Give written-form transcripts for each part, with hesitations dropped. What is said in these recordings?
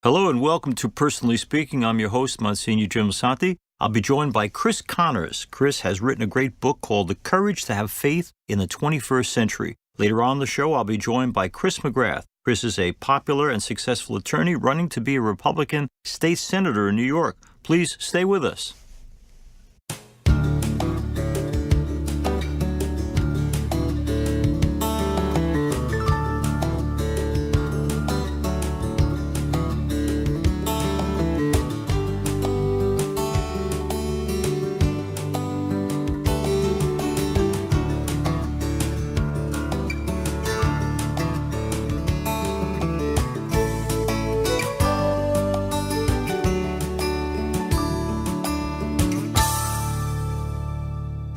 Hello and welcome to Personally Speaking. I'm your host, Monsignor Jim Lisante. I'll be joined by Chris Connors. Chris has written a great book called The Courage to Have Faith in the 21st Century. Later on in the show, I'll be joined by Chris McGrath. Chris is a popular and successful attorney running to be a Republican state senator in New York. Please stay with us.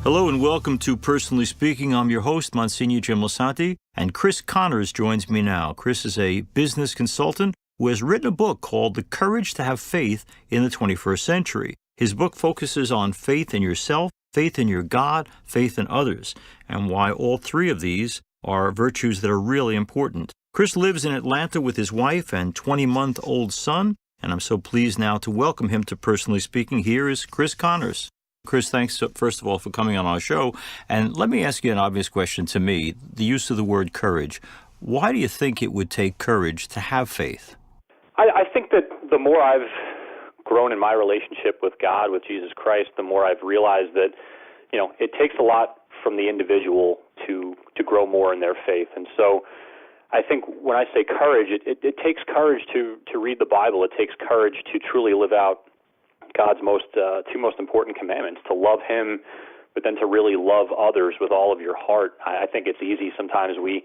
Hello and welcome to Personally Speaking. I'm your host, Monsignor Jim Lisante, and Chris Connors joins me now. Chris is a business consultant who has written a book called The Courage to Have Faith in the 21st Century. His book focuses on faith in yourself, faith in your God, faith in others, and why all three of these are virtues that are really important. Chris lives in Atlanta with his wife and 20-month-old son, and I'm so pleased now to welcome him to Personally Speaking. Here is Chris Connors. Chris, thanks, first of all, for coming on our show. And let me ask you an obvious question to me, the use of the word courage. Why do you think it would take courage to have faith? I think that the more I've grown in my relationship with God, with Jesus Christ, the more I've realized that, it takes a lot from the individual to grow more in their faith. And so I think when I say courage, it takes courage to read the Bible. It takes courage to truly live out God's two most important commandments, to love Him, but then to really love others with all of your heart. I think it's easy sometimes we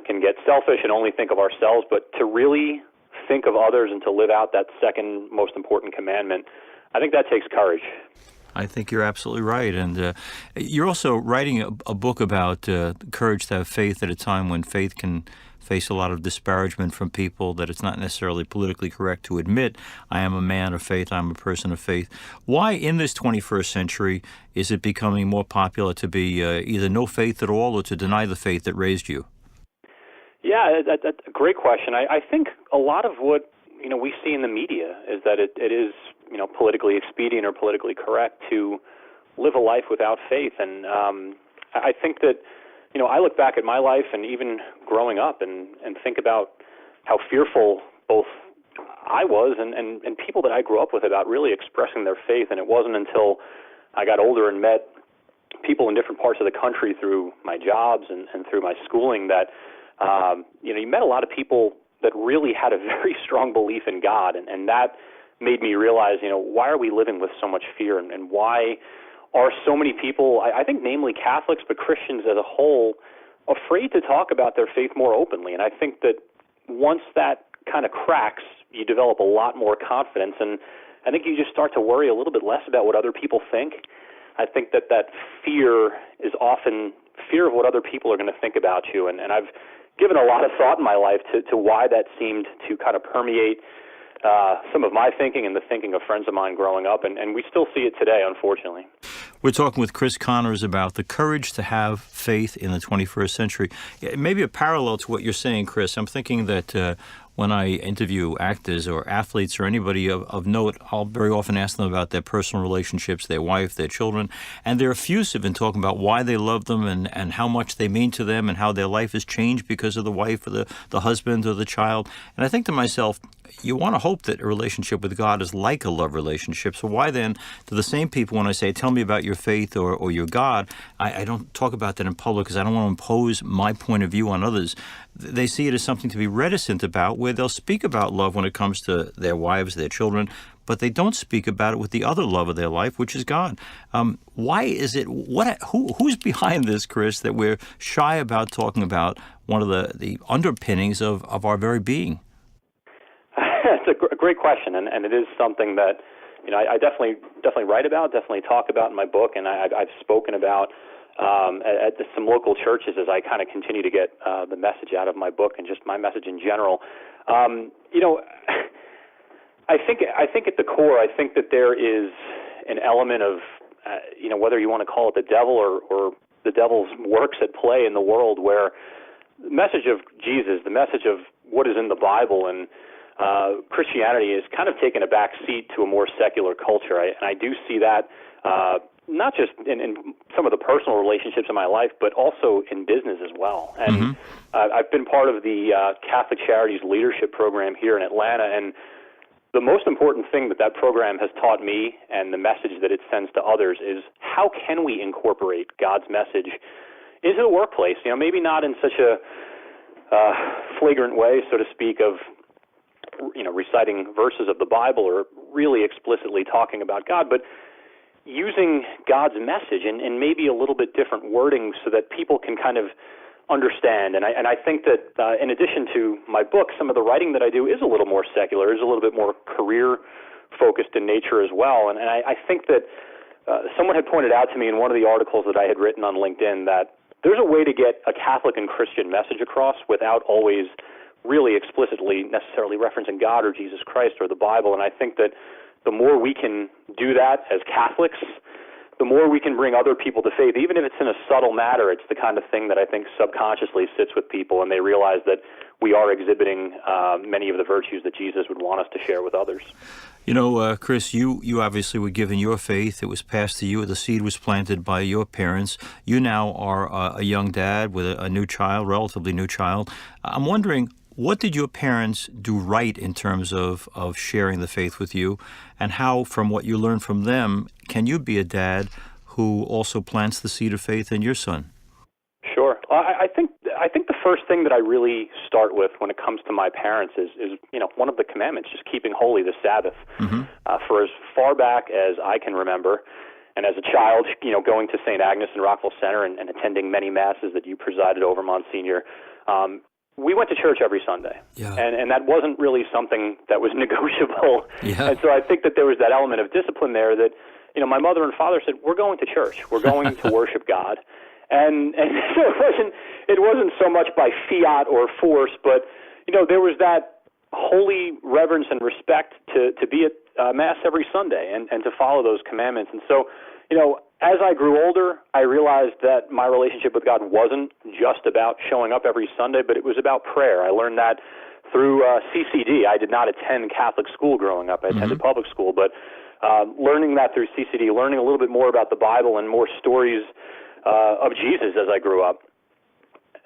can get selfish and only think of ourselves, but to really think of others and to live out that second most important commandment, I think that takes courage. I think you're absolutely right. And you're also writing a book about courage to have faith at a time when faith can face a lot of disparagement from people, that it's not necessarily politically correct to admit, I am a man of faith, I'm a person of faith. Why in this 21st century is it becoming more popular to be either no faith at all or to deny the faith that raised you? Yeah, that's a great question. I think a lot of what we see in the media is that it is politically expedient or politically correct to live a life without faith. And I think that I look back at my life and even growing up and think about how fearful both I was and people that I grew up with about really expressing their faith. And it wasn't until I got older and met people in different parts of the country through my jobs and through my schooling that, you met a lot of people that really had a very strong belief in God. And that made me realize, why are we living with so much fear and why are so many people, I think namely Catholics, but Christians as a whole, afraid to talk about their faith more openly. And I think that once that kind of cracks, you develop a lot more confidence. And I think you just start to worry a little bit less about what other people think. I think that fear is often fear of what other people are going to think about you. And I've given a lot of thought in my life to why that seemed to kind of permeate some of my thinking and the thinking of friends of mine growing up, and we still see it today, unfortunately. We're talking with Chris Connors about the courage to have faith in the 21st century. Maybe a parallel to what you're saying, Chris. I'm thinking that when I interview actors or athletes or anybody of note, I'll very often ask them about their personal relationships, their wife, their children, and they're effusive in talking about why they love them and how much they mean to them and how their life has changed because of the wife or the husband or the child. And I think to myself, you want to hope that a relationship with God is like a love relationship. So why then, to the same people, when I say, tell me about your faith or your God, I don't talk about that in public because I don't want to impose my point of view on others. They see it as something to be reticent about, where they'll speak about love when it comes to their wives, their children, but they don't speak about it with the other love of their life, which is God. Why is it? Who's behind this, Chris, that we're shy about talking about one of the underpinnings of our very being? It's a great question, and it is something that I definitely write about, definitely talk about in my book, and I've spoken about at some local churches as I kind of continue to get the message out of my book and just my message in general. I think at the core, I think that there is an element of, whether you want to call it the devil or the devil's works at play in the world, where the message of Jesus, the message of what is in the Bible, and Christianity has kind of taken a back seat to a more secular culture. And I do see that not just in some of the personal relationships in my life, but also in business as well. And I've been part of the Catholic Charities Leadership Program here in Atlanta, and the most important thing that program has taught me and the message that it sends to others is how can we incorporate God's message into the workplace? Maybe not in such a flagrant way, so to speak, of reciting verses of the Bible or really explicitly talking about God, but using God's message and maybe a little bit different wording so that people can kind of understand. And I think that in addition to my book, some of the writing that I do is a little more secular, is a little bit more career-focused in nature as well. And I think that someone had pointed out to me in one of the articles that I had written on LinkedIn that there's a way to get a Catholic and Christian message across without always really explicitly necessarily referencing God or Jesus Christ or the Bible. And I think that the more we can do that as Catholics, the more we can bring other people to faith. Even if it's in a subtle matter, it's the kind of thing that I think subconsciously sits with people, and they realize that we are exhibiting many of the virtues that Jesus would want us to share with others. Chris, you obviously were given your faith. It was passed to you. The seed was planted by your parents. You now are a young dad with a new child, relatively new child. I'm wondering, what did your parents do right in terms of sharing the faith with you, and how, from what you learned from them, can you be a dad who also plants the seed of faith in your son? Sure. I think the first thing that I really start with when it comes to my parents is one of the commandments, just keeping holy the Sabbath. For as far back as I can remember, and as a child, going to St. Agnes in Rockville Center and attending many masses that you presided over, Monsignor, we went to church every Sunday, and that wasn't really something that was negotiable. And so I think that there was that element of discipline there that, my mother and father said, we're going to church. We're going to worship God. And so it wasn't so much by fiat or force, but, there was that holy reverence and respect to be at Mass every Sunday and to follow those commandments. And so, as I grew older, I realized that my relationship with God wasn't just about showing up every Sunday, but it was about prayer. I learned that through CCD. I did not attend Catholic school growing up. I attended public school, but learning that through CCD, learning a little bit more about the Bible and more stories of Jesus as I grew up.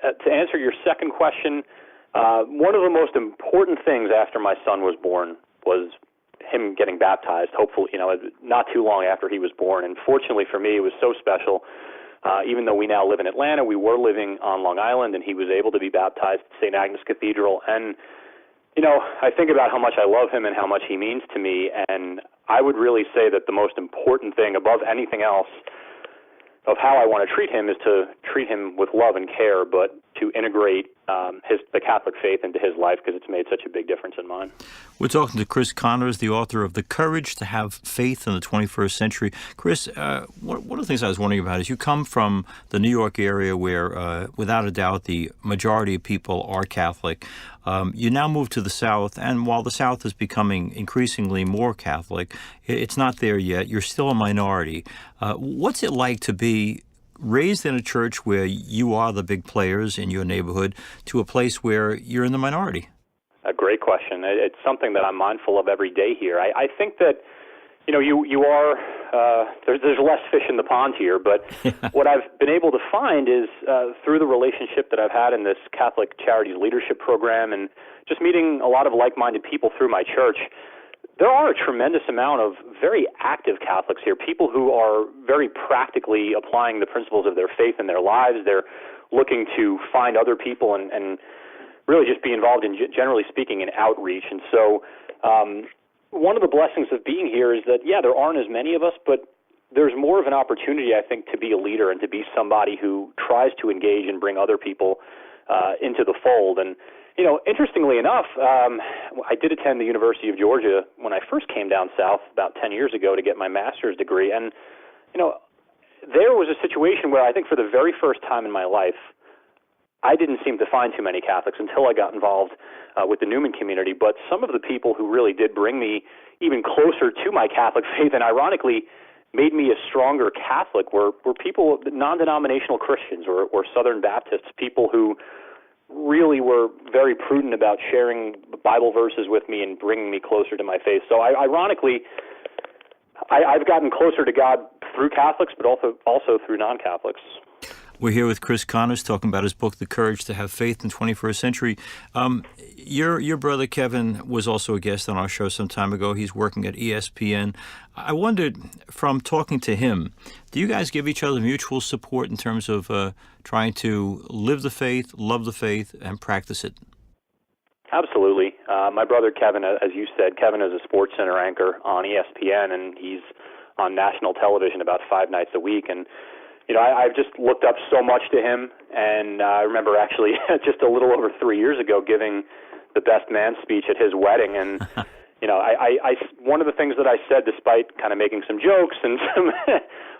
To answer your second question, one of the most important things after my son was born was him getting baptized, hopefully, not too long after he was born. And fortunately for me, it was so special. Even though we now live in Atlanta, we were living on Long Island, and he was able to be baptized at St. Agnes Cathedral. And, I think about how much I love him and how much he means to me, and I would really say that the most important thing above anything else of how I want to treat him is to treat him with love and care, but to integrate the Catholic faith into his life, because it's made such a big difference in mine. We're talking to Chris Connors, the author of The Courage to Have Faith in the 21st Century. Chris, one of the things I was wondering about is you come from the New York area where, without a doubt, the majority of people are Catholic. You now move to the South, and while the South is becoming increasingly more Catholic, it's not there yet. You're still a minority. What's it like to be raised in a church where you are the big players in your neighborhood to a place where you're in the minority? A great question. It's something that I'm mindful of every day here. I think that, you are, there's less fish in the pond here, but what I've been able to find is through the relationship that I've had in this Catholic Charities Leadership Program and just meeting a lot of like-minded people through my church, there are a tremendous amount of very active Catholics here, people who are very practically applying the principles of their faith in their lives. They're looking to find other people and really just be involved in, generally speaking, in outreach. And so one of the blessings of being here is that, there aren't as many of us, but there's more of an opportunity, I think, to be a leader and to be somebody who tries to engage and bring other people into the fold. And interestingly enough, I did attend the University of Georgia when I first came down south about 10 years ago to get my master's degree. And, there was a situation where I think for the very first time in my life, I didn't seem to find too many Catholics until I got involved with the Newman community. But some of the people who really did bring me even closer to my Catholic faith and ironically made me a stronger Catholic were people, non-denominational Christians or Southern Baptists, people who really were very prudent about sharing Bible verses with me and bringing me closer to my faith. So ironically, I've gotten closer to God through Catholics, but also through non-Catholics. We're here with Chris Connors talking about his book, The Courage to Have Faith in the 21st Century. Your brother Kevin was also a guest on our show some time ago. He's working at ESPN. I wondered, from talking to him, do you guys give each other mutual support in terms of trying to live the faith, love the faith, and practice it? Absolutely. My brother Kevin, as you said, Kevin is a Sports Center anchor on ESPN, and he's on national television about 5 nights a week. And I've just looked up so much to him, and I remember actually just a little over 3 years ago giving the best man speech at his wedding. And, I one of the things that I said, despite kind of making some jokes and some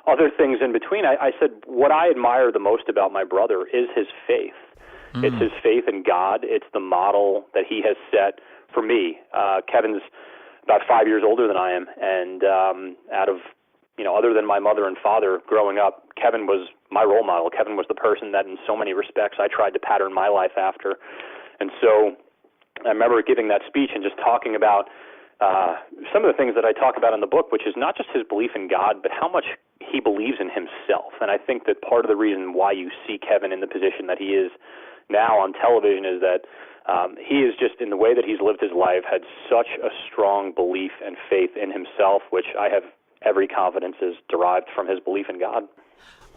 other things in between, I said what I admire the most about my brother is his faith. It's his faith in God. It's the model that he has set for me. Kevin's about 5 years older than I am, and out of other than my mother and father growing up, Kevin was my role model. Kevin was the person that in so many respects I tried to pattern my life after. And so I remember giving that speech and just talking about some of the things that I talk about in the book, which is not just his belief in God, but how much he believes in himself. And I think that part of the reason why you see Kevin in the position that he is now on television is that he is just, in the way that he's lived his life, had such a strong belief and faith in himself, which I have every confidence is derived from his belief in God.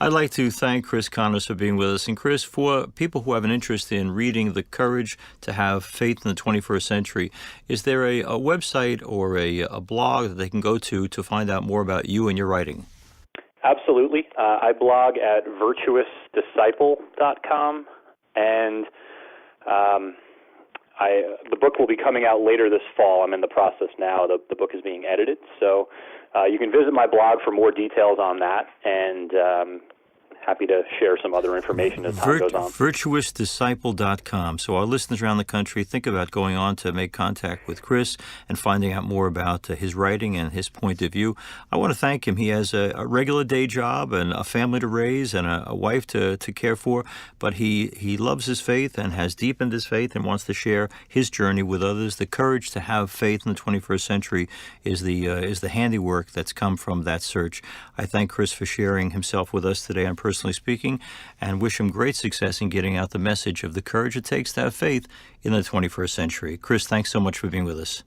I'd like to thank Chris Connors for being with us. And Chris, for people who have an interest in reading The Courage to Have Faith in the 21st Century, is there a website or a blog that they can go to find out more about you and your writing? Absolutely. I blog at virtuousdisciple.com, and the book will be coming out later this fall. I'm in the process now. The book is being edited, so you can visit my blog for more details on that, and happy to share some other information as time goes on. Virtuousdisciple.com. So our listeners around the country, think about going on to make contact with Chris and finding out more about his writing and his point of view. I want to thank him. He has a regular day job and a family to raise and a wife to care for, but he loves his faith and has deepened his faith and wants to share his journey with others. The courage to have faith in the 21st century is the handiwork that's come from that search. I thank Chris for sharing himself with us today on Personally Speaking, and wish him great success in getting out the message of the courage it takes to have faith in the 21st century. Chris, thanks so much for being with us.